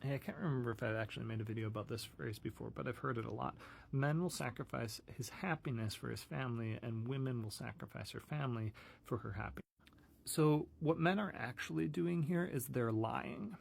Hey, I can't remember if I've actually made a video about this phrase before, but I've heard it a lot. Men will sacrifice his happiness for his family, and women will sacrifice her family for her happiness. So what men are actually doing here is they're lying.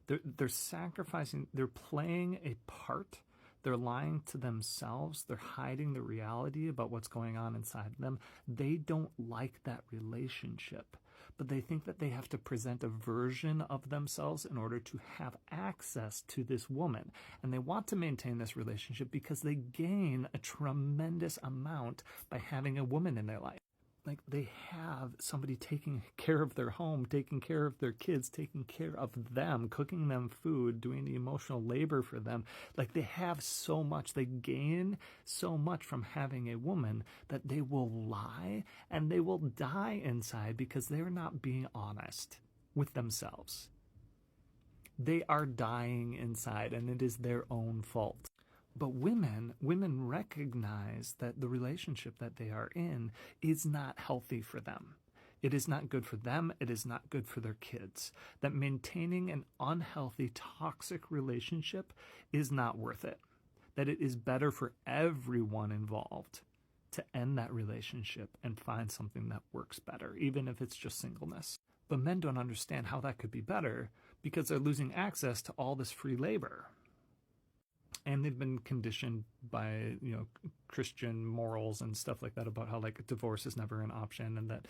They're sacrificing, they're playing a part. They're lying to themselves. They're hiding the reality about what's going on inside them. They don't like that relationship, but they think that they have to present a version of themselves in order to have access to this woman. And they want to maintain this relationship because they gain a tremendous amount by having a woman in their life. Like, they have somebody taking care of their home, taking care of their kids, taking care of them, cooking them food, doing the emotional labor for them. Like, they have so much, they gain so much from having a woman that they will lie and they will die inside because they're not being honest with themselves. They are dying inside, and it is their own fault. But women recognize that the relationship that they are in is not healthy for them. It is not good for them. It is not good for their kids. That maintaining an unhealthy, toxic relationship is not worth it. That it is better for everyone involved to end that relationship and find something that works better, even if it's just singleness. But men don't understand how that could be better because they're losing access to all this free labor. And they've been conditioned by, Christian morals and stuff like that about how, like, divorce is never an option, and that,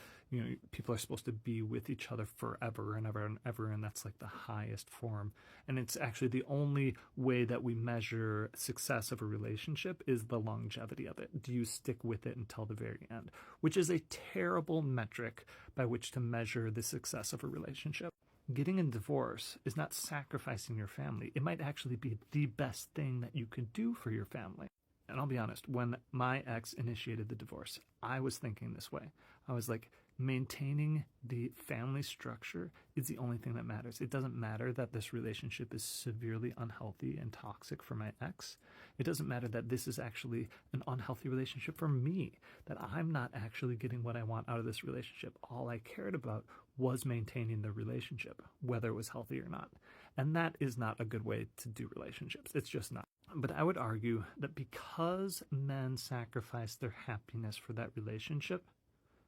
people are supposed to be with each other forever and ever and ever, and that's like the highest form. And it's actually the only way that we measure success of a relationship is the longevity of it. Do you stick with it until the very end? Which is a terrible metric by which to measure the success of a relationship. Getting a divorce is not sacrificing your family. It might actually be the best thing that you could do for your family. And I'll be honest, when my ex initiated the divorce, I was thinking this way. I was like, maintaining the family structure is the only thing that matters. It doesn't matter that this relationship is severely unhealthy and toxic for my ex. It doesn't matter that this is actually an unhealthy relationship for me, that I'm not actually getting what I want out of this relationship. All I cared about was maintaining the relationship, whether it was healthy or not. And that is not a good way to do relationships. It's just not. But I would argue that because men sacrifice their happiness for that relationship,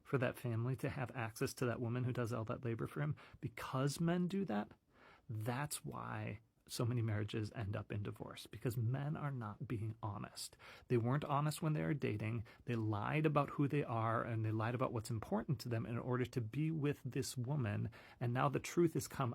for that family, to have access to that woman who does all that labor for him, because men do that, that's why so many marriages end up in divorce, because men are not being honest. They weren't honest when they were dating. They lied about who they are, and they lied about what's important to them in order to be with this woman. And now the truth has come